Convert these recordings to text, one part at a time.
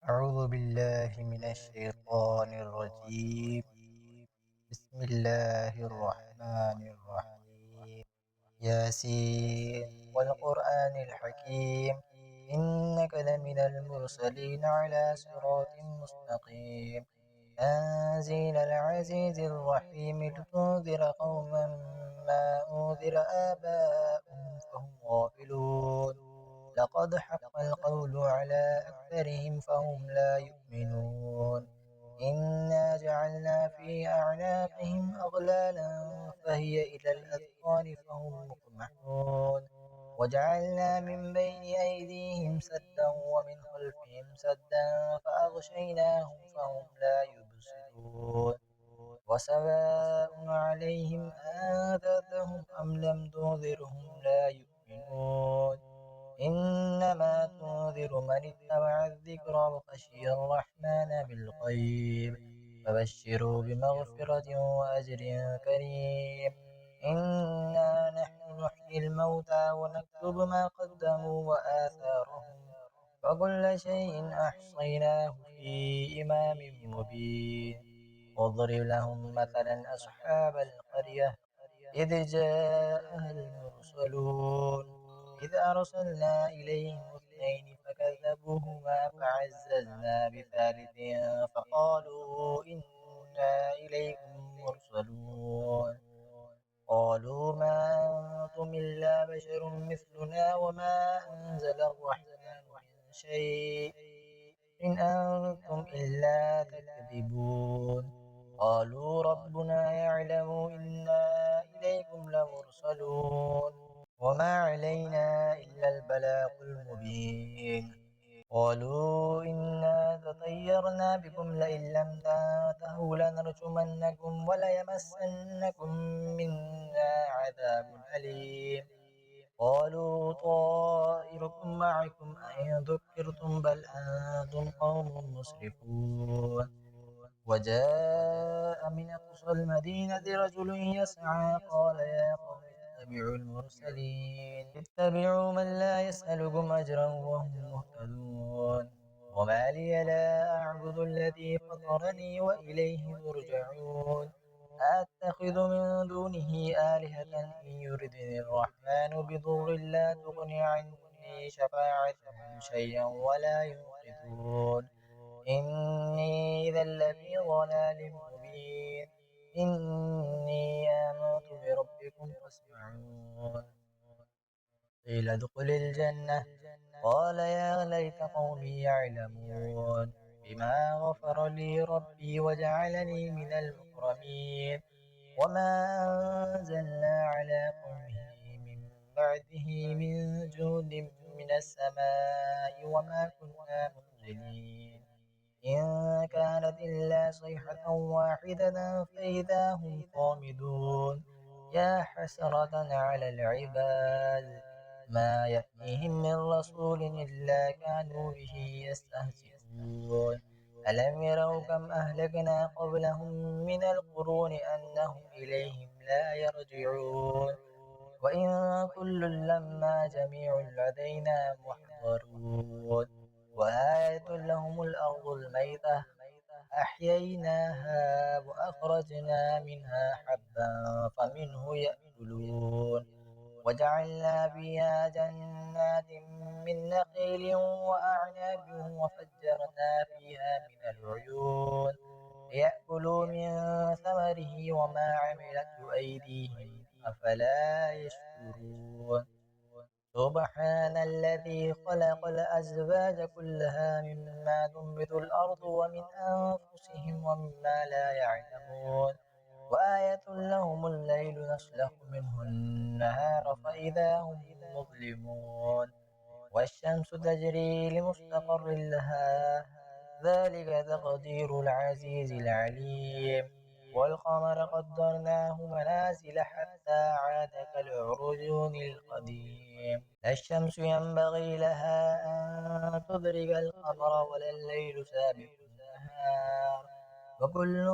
أعوذ بالله من الشيطان الرجيم. بسم الله الرحمن الرحيم. ياسين والقرآن الحكيم، إنك لمن المرسلين على صراط مستقيم. تنزيل العزيز الرحيم لتنذر قوما ما أنذر آباؤهم فهم غافلون. لقد حق القول على أكثرهم فهم لا يؤمنون. إنا جعلنا في أعناقهم أغلالا فهي إلى الأذقان فهم مقمحون. وجعلنا من بين أيديهم سدا ومن خلفهم سدا فأغشيناهم فهم لا يبصرون. وسواء عليهم أنذرتهم أم لم تنذرهم لا يؤمنون. إنما تنذر من اتبع الذكر وخشي الرحمن بالغيب، فبشروا بمغفرة وأجر كريم. إنا نحن نحيي الموتى ونكتب ما قدموا وآثارهم، وكل شيء أحصيناه في إمام مبين. واضرب لهم مثلا أصحاب القرية إذ جاءها المرسلون، إذ أرسلنا إليهم اثنين فكذبوهما فعززنا بثالث فقالوا إنا إليكم مرسلون. قالوا ما أنتم إلا بشر مثلنا وما أنزل الرحمن من شيء إن أنتم إلا تكذبون. قالوا ربنا يعلم إنا إليكم لمرسلون وما علينا إلا البلاغ المبين. قالوا إنا تطيرنا بكم لئن لم تنتهوا لنرجمنكم وليمسنكم منا عذاب أليم. قالوا طائركم معكم أئن ذكرتم بل أنتم قوم مسرفون. وجاء من أقصى المدينة رجل يسعى قال يا قوم اتبعوا المرسلين، اتبعوا من لا يسألكم أجرا وهم مهتدون. وما لي لا أعبد الذي فطرني وإليه ترجعون. أأتخذ من دونه آلهة إن يردني الرحمن بضر لا تغن عني شفاعتهم شيئا ولا ينقذون. إني إذا لفي ضلال مبين. إني آمنت بربكم فاسمعون. قيل ادخل الجنة قال يا ليت قومي يعلمون بما غفر لي ربي وجعلني من المكرمين. وما أنزلنا على قومه من بعده من جند من السماء وما كنا منزلين. إن كانت إلا صيحة واحدة فإذا هم خامدون. يا حسرة على العباد ما يأتيهم من رسول إلا كانوا به يستهزئون. ألم يروا كم أهلكنا قبلهم من القرون أنهم إليهم لا يرجعون. وإن كل لما جميع لدينا محضرون. وآية لهم الأرض الميتة أحييناها وأخرجنا منها حبا فمنه يأكلون. وجعلنا فيها جنات من نخيل وأعناب وفجرنا فيها من العيون ليأكلوا من ثمره وما عملته أيديهم أفلا يشكرون. سبحان الذي خلق الأزواج كلها مما تنبت الأرض ومن أنفسهم ومما لا يعلمون. وآية لهم الليل نسلخ منه النهار فإذا هم مظلمون. والشمس تجري لمستقر لها ذلك تقدير العزيز العليم. والقمر قدرناه منازل حتى عاد كالعرجون القديم. لا الشمس ينبغي لها أن تدرك القمر ولا الليل سابق النهار وكل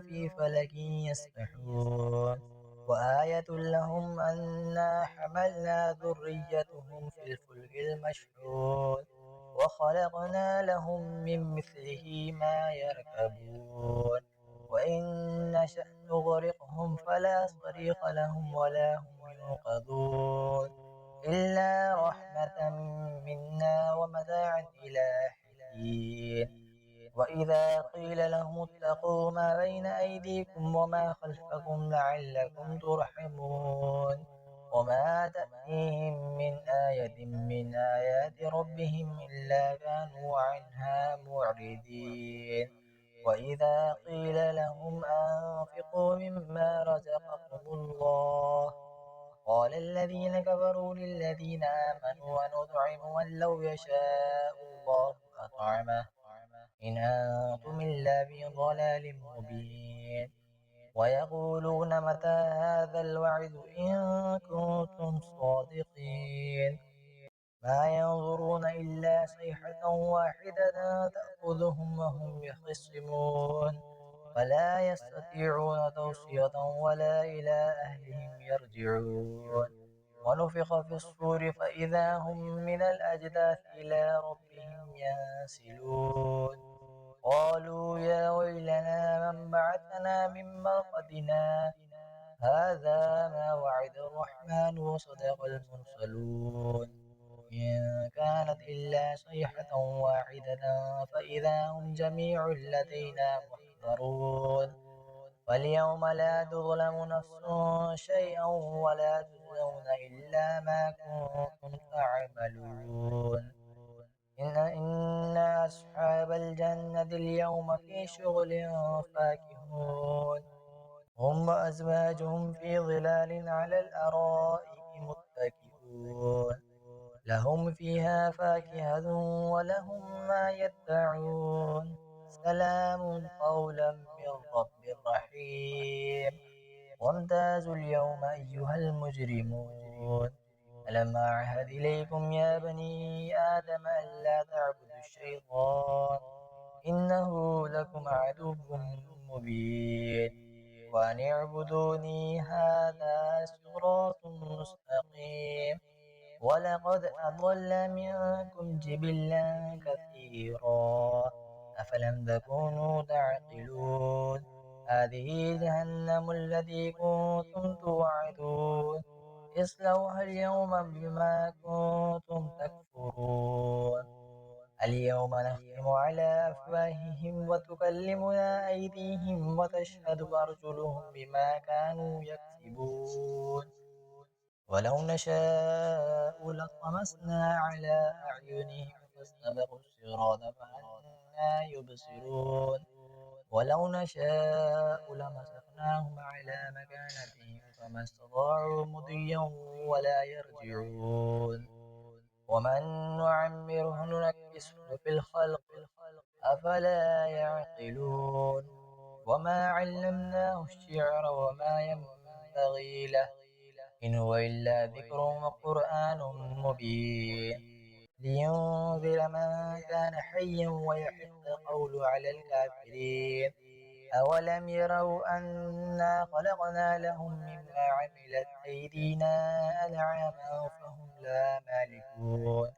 في فلك يسبحون. وآية لهم أنا حملنا ذريتهم في الفلك المشحون وخلقنا لهم من مثله ما يركبون وإن نشأ نغرقهم فلا صريخ لهم ولا هم ينقذون إلا رحمة منا ومتاعا إلى حين وإذا قيل لهم اتقوا ما بين أيديكم وما خلفكم لعلكم ترحمون وما تأتيهم من آية من آيات ربهم إلا كانوا عنها معرضين وإذا قيل لهم أنفقوا مما رزقكم الله قال الذين كفروا للذين آمنوا ونطعم من لو يشاء الله أطعمه إن أنتم إلا في ضلال مبين ويقولون متى هذا الوعد إن كنتم صادقين ما ينظرون إلا صيحة واحدة تأخذهم وهم يخصمون فلا يستطيعون توصية ولا إلى أهلهم يرجعون ونفخ في الصور فإذا هم من الأجداث إلى ربهم ينسلون قالوا يا ويلنا من بعثنا من مرقدنا هذا ما وعد الرحمن وصدق المرسلون إن كانت إلا صيحة واحدة فإذا هم جميع لدينا محضرون فاليوم لا تظلم نفس شيئا ولا تجزون إلا ما كنتم تعملون إن أصحاب الجنة اليوم في شغل فاكهون هم وأزواجهم في ظلال على الأرائك متكئون لهم فيها فاكهة ولهم ما يدعون سلام قولا من رب رحيم وامتازوا اليوم أيها المجرمون ألم أعهد إليكم يا بني آدم ألا تعبدوا الشيطان إنه لكم عدو مبين وأن اعبدوني هذا صراط مستقيم ولقد أضل منكم جبلا كثيرا أفلم تكونوا تعقلون هذه جهنم التي كنتم توعدون اصلوها اليوم بما كنتم تكفرون اليوم نختم على أفواههم وتكلمنا أيديهم وتشهد أرجلهم بما كانوا يكسبون ولو نشاء لطمسنا على أعينهم فاستبقوا الصراط فأنى يبصرون ولو نشاء لمسخناهم على مكانتهم فما استطاعوا مضيا ولا يرجعون ومن نعمره ننكسه في الخلق أفلا يعقلون وما علمناه الشعر وما ينبغي له إن هو إلا ذكر وقرآن مبين لينذر من كان حيا ويحق القول على الكافرين أولم يروا أنا خلقنا لهم مما عملت أيدينا أنعاما فهم لا مالكون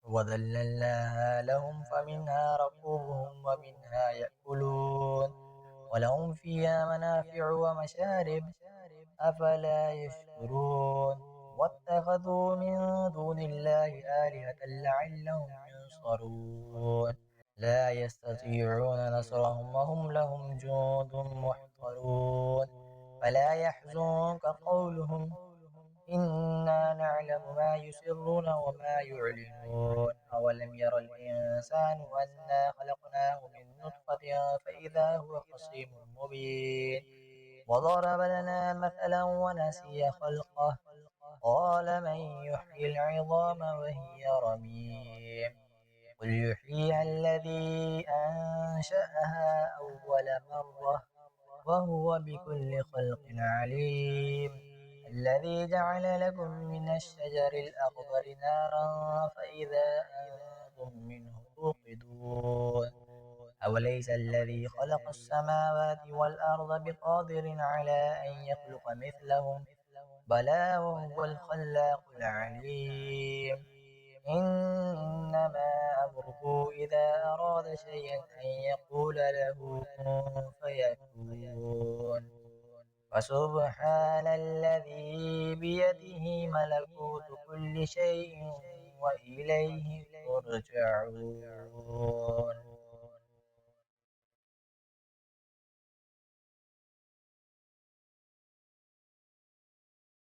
وذللناها لهم فمنها ركوبهم ومنها يأكلون ولهم فيها منافع ومشارب أفلا يشكرون واتخذوا من دون الله آلهة لعلهم ينصرون لا يستطيعون نصرهم وهم لهم جند محضرون فلا يحزنك قولهم إنا نعلم ما يسرون وما يعلنون أولم ير الإنسان أنا خلقناه من نطفة فإذا هو خصيم مبين وضرب لنا مثلا ونسي خلقه قال من يحيي العظام وهي رميم قل يحييها الذي أنشأها أول مرة وهو بكل خلق عليم الذي جعل لكم من الشجر الأخضر نارا فإذا أنتم منه توقدون أوليس الذي خلق السماوات والأرض بقادر على أن يخلق مثلهم بلى وهو الخلاق العليم إنما أمره إذا أراد شيئا أن يقول له كن فيكون. فسبحان الذي بيده ملكوت كل شيء وإليه ترجعون.